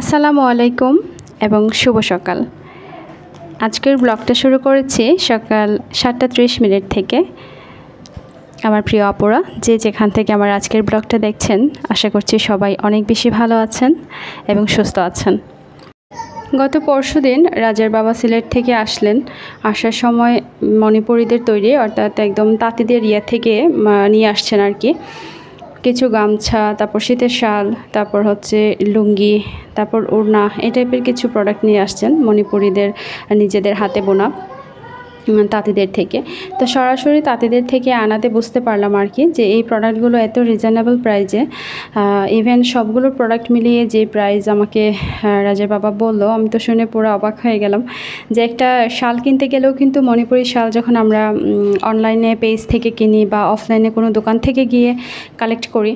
আসসালামু আলাইকুম এবং শুভ সকাল। আজকের ব্লগটা শুরু করেছি সকাল 7:30 থেকে। আমার প্রিয় আপুরা যে যেখান থেকে আমার আজকের ব্লগটা দেখছেন, আশা করছি সবাই অনেক বেশি ভালো আছেন এবং সুস্থ আছেন। গত পরশুদিন রাজের বাবা সিলেট থেকে আসলেন। আসার সময় মণিপুরীদের তৈরি অর্থাৎ একদম তাঁতিদের থেকে নিয়ে আসছেন আর কি। কিছু গামছা, তারপর শীতের শাল, তারপর হচ্ছে লুঙ্গি, তারপর ওড়না, এই টাইপের কিছু প্রোডাক্ট নিয়ে আসছেন মণিপুরীদের নিজেদের হাতে বোনা তাঁতিদের থেকে। তো সরাসরি তাঁতিদের থেকে আনাতে বুঝতে পারলাম আর কি যে এই প্রোডাক্টগুলো এত রিজনেবল প্রাইজে। ইভেন সবগুলোর প্রোডাক্ট মিলিয়ে যে প্রাইস আমাকে রাজের বাবা বলল, আমি তো শুনে পুরো অবাক হয়ে গেলাম যে একটা শাল কিনতে গেলেও কিন্তু মণিপুরি শাল যখন আমরা অনলাইনে পেজ থেকে কিনি বা অফলাইনে কোনো দোকান থেকে গিয়ে কালেক্ট করি,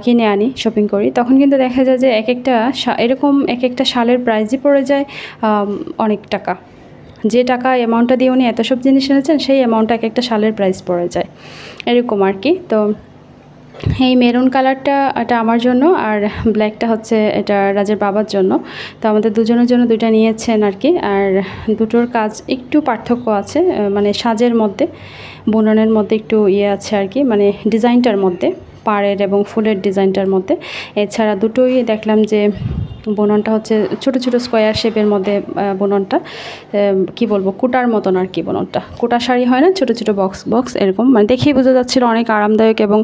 কিনে আনি, শপিং করি, তখন কিন্তু দেখা যায় যে এক একটা শালের প্রাইসই পড়ে যায় অনেক টাকা। যে টাকা অ্যামাউন্টটা দিয়ে উনি এত সব জিনিস এনেছেন সেই অ্যামাউন্টটা একটা শালের প্রাইস পড়ে যায়, এরকম আর কি। তো এই মেরুন কালারটা এটা আমার জন্য, আর ব্ল্যাকটা হচ্ছে এটা রাজের বাবার জন্য। তো আমাদের দুজনের জন্য দুইটা নিয়েছেন আর কি। আর দুটোর কাজ একটু পার্থক্য আছে, মানে সাজের মধ্যে, বুননের মধ্যে একটু আছে আর কি, মানে ডিজাইনটার মধ্যে, পাড়ের এবং ফুলের ডিজাইনটার মধ্যে। এছাড়া দুটোই দেখলাম যে বুননটা হচ্ছে ছোটো ছোটো স্কোয়ার শেপের মধ্যে বুননটা, কি বলবো, কোটার মতন আর কি। বুননটা কোটা শাড়ি হয় না, ছোটো ছোটো বক্স বক্স এরকম, মানে দেখেই বোঝা যাচ্ছিল অনেক আরামদায়ক, এবং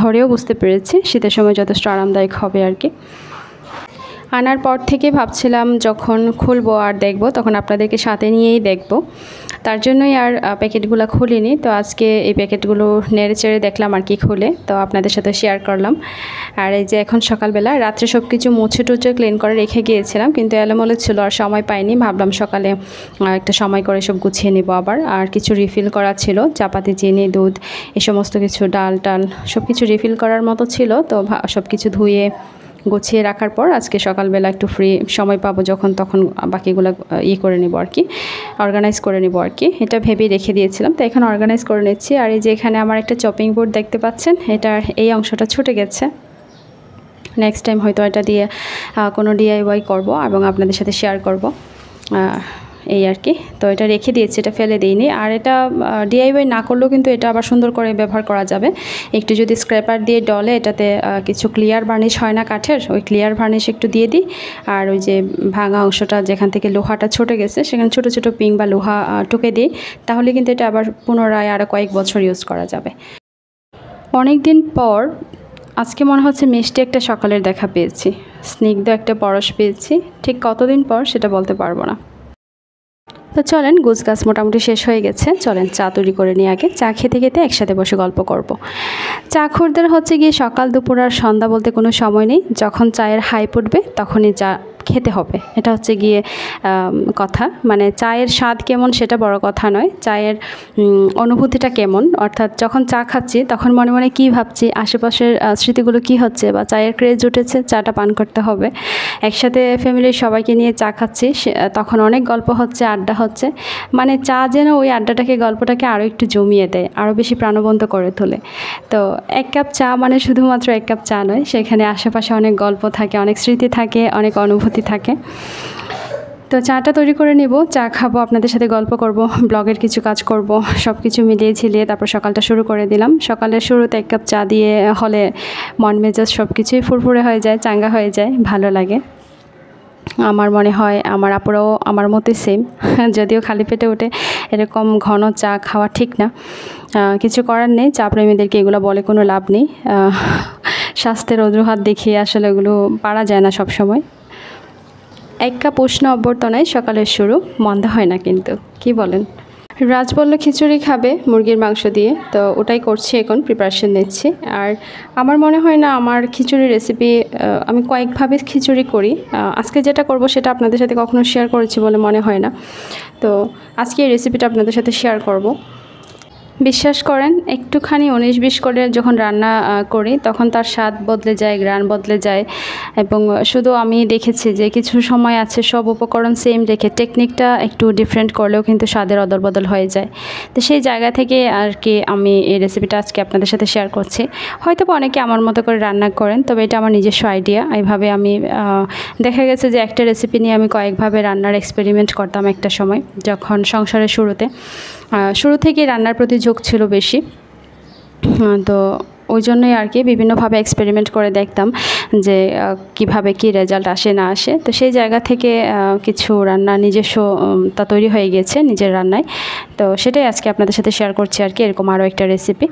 ধরেও বুঝতে পেরেছি শীতের সময় যথেষ্ট আরামদায়ক হবে আর কি। আনার পর থেকে ভাবছিলাম যখন খুলবো আর দেখবো তখন আপনাদেরকে সাথে নিয়েই দেখবো, তার জন্যই আর প্যাকেটগুলো খুলিনি। তো আজকে এই প্যাকেটগুলো নেড়ে চেড়ে দেখলাম আর কি খুলে, তো আপনাদের সাথে শেয়ার করলাম। আর এই যে এখন সকালবেলা, রাত্রে সব কিছু মুছে টুছে ক্লিন করে রেখে গিয়েছিলাম, কিন্তু এলোমেলো ছিল আর সময় পাইনি। ভাবলাম সকালে একটা সময় করে সব গুছিয়ে নেবো আবার। আর কিছু রিফিল করা ছিল, চাপাতি, চিনি, দুধ, এই সমস্ত কিছু, ডাল টাল সব কিছু রিফিল করার মতো ছিল। তো সব কিছু ধুয়ে গুছিয়ে রাখার পর আজকে সকালবেলা একটু ফ্রি সময় পাবো যখন, তখন বাকিগুলো করে নেব আর কি, অর্গানাইজ করে নেব আর কি, এটা ভেবেই রেখে দিয়েছিলাম। তো এখন অর্গানাইজ করে নিচ্ছি। আর এই যে এখানে আমার একটা চপিং বোর্ড দেখতে পাচ্ছেন, এটার এই অংশটা ছুটে গেছে। নেক্সট টাইম হয়তো এটা দিয়ে কোনো DIY করব এবং আপনাদের সাথে শেয়ার করব, এই আর কি। তো এটা রেখে দিয়েছি, এটা ফেলে দিইনি। আর এটা DIY না করলেও কিন্তু এটা আবার সুন্দর করে ব্যবহার করা যাবে। একটু যদি স্ক্র্যাপার দিয়ে ডলে এটাতে কিছু ক্লিয়ার ভার্নিশ হয় না কাঠের, ওই ক্লিয়ার ভার্নিশ একটু দিয়ে দিই। আর ওই যে ভাঙা অংশটা যেখান থেকে লোহাটা ছুটে গেছে সেখানে ছোটো ছোটো পিং বা লোহা টুকে দিই, তাহলে কিন্তু এটা আবার পুনরায় আরও কয়েক বছর ইউজ করা যাবে। অনেক দিন পর আজকে মনে হচ্ছে মিষ্টি একটা সকালের দেখা পেয়েছি, স্নিগ্ধ একটা পরশ পেয়েছি। ঠিক কতদিন পর সেটা বলতে পারবো না। তো চলেন, গোছগাছ মোটামুটি শেষ হয়ে গেছে, চলেন চা তৈরি করে নিয়ে আগে। চা খেতে খেতে একসাথে বসে গল্প করব। চা খোরদের হচ্ছে গিয়ে সকাল, দুপুর আর সন্ধ্যা বলতে কোনো সময় নেই। যখন চায়ের হাইপ উঠবে তখনই চা খেতে হবে, এটা হচ্ছে গিয়ে কথা। মানে চায়ের স্বাদ কেমন সেটা বড় কথা নয়, চায়ের অনুভূতিটা কেমন, অর্থাৎ যখন চা খাচ্ছি তখন মনে মনে কী ভাবছি, আশেপাশের স্মৃতিগুলো কি হচ্ছে, বা চায়ের ক্রেজ উঠেছে, চাটা পান করতে হবে। একসাথে ফ্যামিলির সবাইকে নিয়ে চা খাচ্ছি, তখন অনেক গল্প হচ্ছে, আড্ডা হচ্ছে, মানে চা যেন ওই আড্ডাটাকে, গল্পটাকে আরও একটু জমিয়ে দেয়, আরও বেশি প্রাণবন্ত করে তোলে। তো এক কাপ চা মানে শুধুমাত্র এক কাপ চা নয়, সেখানে আশেপাশে অনেক গল্প থাকে, অনেক স্মৃতি থাকে, অনেক অনুভূতি থাকে। তো চাটা তৈরি করে নেব, চা খাবো, আপনাদের সাথে গল্প করব, ব্লগের কিছু কাজ করব, সব কিছু মিলিয়ে ঝিলিয়ে তারপর সকালটা শুরু করে দিলাম। সকালের শুরুতে এক কাপ চা দিয়ে হলে মন মেজাজ সব কিছুই ফুরফুরে হয়ে যায়, চাঙ্গা হয়ে যায়, ভালো লাগে। আমার মনে হয় আমার আপুরাও আমার মতোই সেম, যদিও খালি পেটে উঠে এরকম ঘন চা খাওয়া ঠিক না, কিছু করার নেই, চা প্রেমীদেরকে এগুলো বলে কোনো লাভ নেই। স্বাস্থ্যের অজুহাত দেখিয়ে আসলে এগুলো পারা যায় না সব সময়। এক কাপ উষ্ণ অভ্যর্থনায় সকালের শুরু মন্দ হয় না কিন্তু, কি বলেন? রাজ বলল খিচুড়ি খাবে মুরগির মাংস দিয়ে, তো ওটাই করছি, এখন প্রিপারেশন নিচ্ছি। আর আমার মনে হয় না আমার খিচুড়ি রেসিপি, আমি কয়েকভাবে খিচুড়ি করি, আজকে যেটা করব সেটা আপনাদের সাথে কখনো শেয়ার করেছি বলে মনে হয় না। তো আজকে এই রেসিপিটা আপনাদের সাথে শেয়ার করব। বিশ্বাস করেন একটুখানি 19-20 করে যখন রান্না করি তখন তার স্বাদ বদলে যায়, ঘ্রাণ বদলে যায়। এবং শুধু আমি দেখেছি যে কিছু সময় আছে সব উপকরণ সেম রেখে টেকনিকটা একটু ডিফারেন্ট করলেও কিন্তু স্বাদের অদল-বদল হয়ে যায়। তো সেই জায়গা থেকে আর কি আমি এই রেসিপিটা আজকে আপনাদের সাথে শেয়ার করছি। হয়তো অনেকে আমার মতো করে রান্না করেন, তবে এটা আমার নিজস্ব আইডিয়া। এইভাবে আমি দেখা গেছে যে একটা রেসিপি নিয়ে আমি কয়েকভাবে রান্নার এক্সপেরিমেন্ট করতাম একটা সময়, যখন সংসারের শুরু থেকেই রান্নার প্রতি ঝোঁক ছিল বেশি। তো ওই জন্যই আর কি বিভিন্নভাবে এক্সপেরিমেন্ট করে দেখতাম যে কিভাবে কি রেজাল্ট আসে না আসে। তো সেই জায়গা থেকে কিছু রান্না নিজস্ব তা তৈরি হয়ে গেছে নিজের রান্নায়। তো সেটাই আজকে আপনাদের সাথে শেয়ার করছি আর কি, এরকম আরও একটা রেসিপি।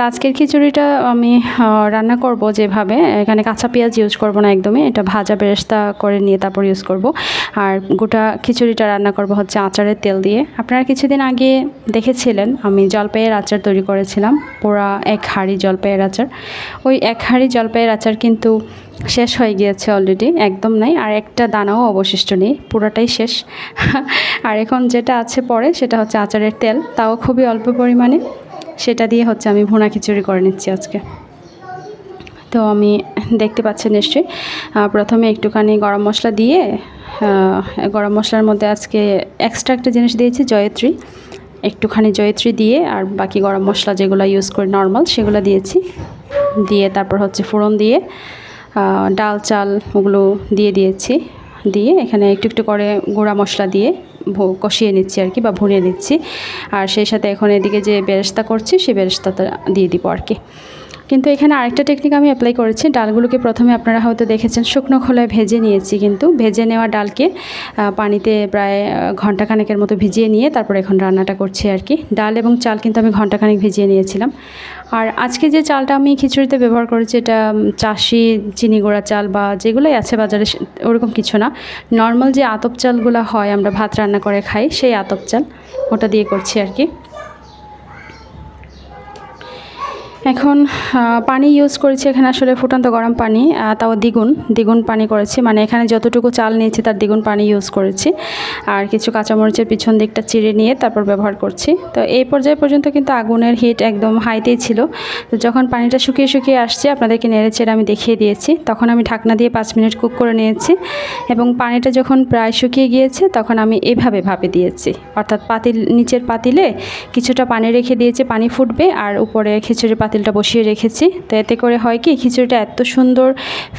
তো আজকের খিচুড়িটা আমি রান্না করব যেভাবে, এখানে কাঁচা পেঁয়াজ ইউজ করব না একদমই, এটা ভাজা বেরেস্তা করে নিয়ে তারপর ইউজ করব। আর গোটা খিচুড়িটা রান্না করব হচ্ছে আচারের তেল দিয়ে। আপনারা কিছুদিন আগে দেখেছিলেন আমি জলপাইয়ের আচার তৈরি করেছিলাম, পুরা 1 হাঁড়ি জলপাইয়ের আচার। ওই 1 হাঁড়ি জলপাইয়ের আচার কিন্তু শেষ হয়ে গিয়েছে অলরেডি, একদম নাই, আর একটা দানাও অবশিষ্ট নেই, পুরোটাই শেষ। আর এখন যেটা আছে পরে সেটা হচ্ছে আচারের তেল, তাও খুবই অল্প পরিমাণে। সেটা দিয়ে হচ্ছে আমি ভুনা খিচুড়ি করে নিচ্ছি আজকে। তো আমি দেখতে পাচ্ছেন নিশ্চয়ই, প্রথমে একটুখানি গরম মশলা দিয়ে, গরম মশলার মধ্যে আজকে এক্সট্রা একটা জিনিস দিয়েছি জয়িত্রী, একটুখানি জয়িত্রী দিয়ে, আর বাকি গরম মশলা যেগুলো ইউজ করি নর্মাল সেগুলো দিয়েছি। দিয়ে তারপর হচ্ছে ফোড়ন দিয়ে ডাল চাল ওগুলো দিয়েছি। দিয়ে এখানে একটু একটু করে গুঁড়া মশলা দিয়ে কষিয়ে নিচ্ছি আর কি, বা ভুনিয়ে নিচ্ছি। আর সেই সাথে এখন এদিকে যে বেরেস্তা করছি সেই বেরেস্তাটা দিয়ে দিব আর কি। কিন্তু এখানে আরেকটা টেকনিক আমি অ্যাপ্লাই করেছি। ডালগুলোকে প্রথমে আপনারা হয়তো দেখেছেন শুকনো খোলায় ভেজে নিয়েছি, কিন্তু ভেজে নেওয়া ডালকে পানিতে প্রায় ঘন্টাখানেকের মতো ভিজিয়ে নিয়ে তারপর এখন রান্নাটা করছি আর কি। ডাল এবং চাল কিন্তু আমি ঘন্টাখানেক ভিজিয়ে নিয়েছিলাম। আর আজকে যে চালটা আমি খিচুড়িতে ব্যবহার করেছি এটা চাষি চিনি গুঁড়া চাল বা যেগুলোই আছে বাজারে ওরকম কিছু না, নর্মাল যে আতপ চালগুলো হয় আমরা ভাত রান্না করে খাই সেই আতপ চাল, ওটা দিয়ে করছি আর কি। এখন পানি ইউজ করেছি এখানে আসলে ফুটন্ত গরম পানি, তাও দ্বিগুণ পানি করেছি, মানে এখানে যতটুকু চাল নিয়েছি তার দ্বিগুণ পানি ইউজ করেছি। আর কিছু কাঁচামরিচের পিছন দিকটা চিড়ে নিয়ে তারপর ব্যবহার করছি। তো এই পর্যায় পর্যন্ত কিন্তু আগুনের হিট একদম হাইতেই ছিল। তো যখন পানিটা শুকিয়ে আসছে আপনাদেরকে নেড়েচেড়ে আমি দেখিয়ে দিয়েছি, তখন আমি ঢাকনা দিয়ে 5 মিনিট কুক করে নিয়েছি। এবং পানিটা যখন প্রায় শুকিয়ে গিয়েছে তখন আমি এভাবে ভাপে দিয়েছি, অর্থাৎ নিচের পাতিলে কিছুটা পানি রেখে দিয়েছি, পানি ফুটবে, আর উপরে খিচুড়ি পাতিলটা বসিয়ে রেখেছি। তো এতে করে হয় কি খিচুড়িটা এত সুন্দর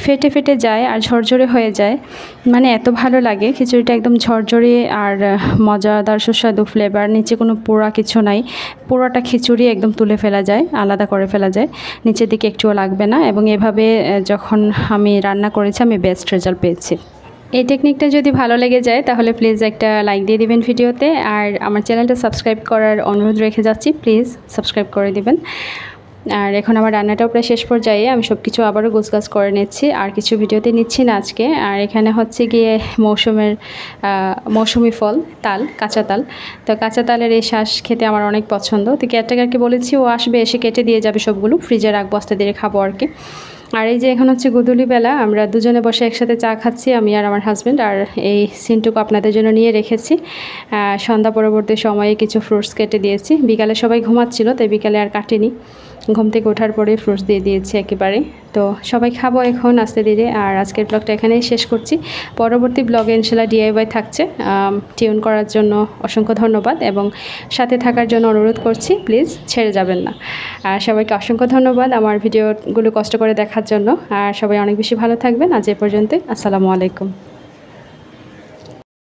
ফেটে যায় আর ঝরঝরে হয়ে যায়, মানে এত ভালো লাগে খিচুড়িটা, একদম ঝরঝরে আর মজাদার সুস্বাদু ফ্লেভার, নিচে কোনো পোড়া কিছু নাই, পোড়াটা খিচুড়ি একদম তুলে ফেলা যায়, আলাদা করে ফেলা যায়, নিচের দিকে একটুও লাগবে না। এবং এভাবে যখন আমি রান্না করেছি আমি বেস্ট রেজাল্ট পেয়েছি। এই টেকনিকটা যদি ভালো লেগে যায় তাহলে প্লিজ একটা লাইক দিয়ে দিবেন ভিডিওতে, আর আমার চ্যানেলটা সাবস্ক্রাইব করার অনুরোধ রেখে যাচ্ছি, প্লিজ সাবস্ক্রাইব করে দিবেন। আর এখন আমার রান্নাটাও প্রায় শেষ পর্যায়ে, আমি সব কিছু আবারও গোছগাছ করে নিচ্ছি, আর কিছু ভিডিওতে নিচ্ছি না আজকে। আর এখানে হচ্ছে গিয়ে মৌসুমি ফল তাল, কাঁচা তাল। তো কাঁচা তালের এই শ্বাস খেতে আমার অনেক পছন্দ। তো কেয়ারটেকারকে বলেছি ও আসবে, এসে কেটে দিয়ে যাবে সবগুলো, ফ্রিজে রাখবো, আস্তে ধীরে খাবো আর কি। আর এই যে এখন হচ্ছে গোধূলিবেলা, আমরা দুজনে বসে একসাথে চা খাচ্ছি, আমি আর আমার হাজব্যান্ড। আর এই সিনটুকু আপনাদের জন্য নিয়ে রেখেছি। সন্ধ্যা পরবর্তী সময়ে কিছু ফ্রুটস কেটে দিয়েছি, বিকালে সবাই ঘুমাচ্ছিল তাই বিকালে আর কাটিনি, ঘুম থেকে ওঠার পরে ফ্রুটস দিয়ে দিয়েছি একেবারে। তো সবাই খাবো এখন আস্তে ধীরে। আর আজকের ব্লগটা এখানেই শেষ করছি, পরবর্তী ব্লগে ইনশাল্লাহ DIY থাকছে। টিউন করার জন্য অসংখ্য ধন্যবাদ এবং সাথে থাকার জন্য অনুরোধ করছি, প্লিজ ছেড়ে যাবেন না। আর সবাইকে অসংখ্য ধন্যবাদ আমার ভিডিওগুলো কষ্ট করে দেখার জন্য। আর সবাই অনেক বেশি ভালো থাকবেন। আজ এ পর্যন্ত, আসসালামু আলাইকুম।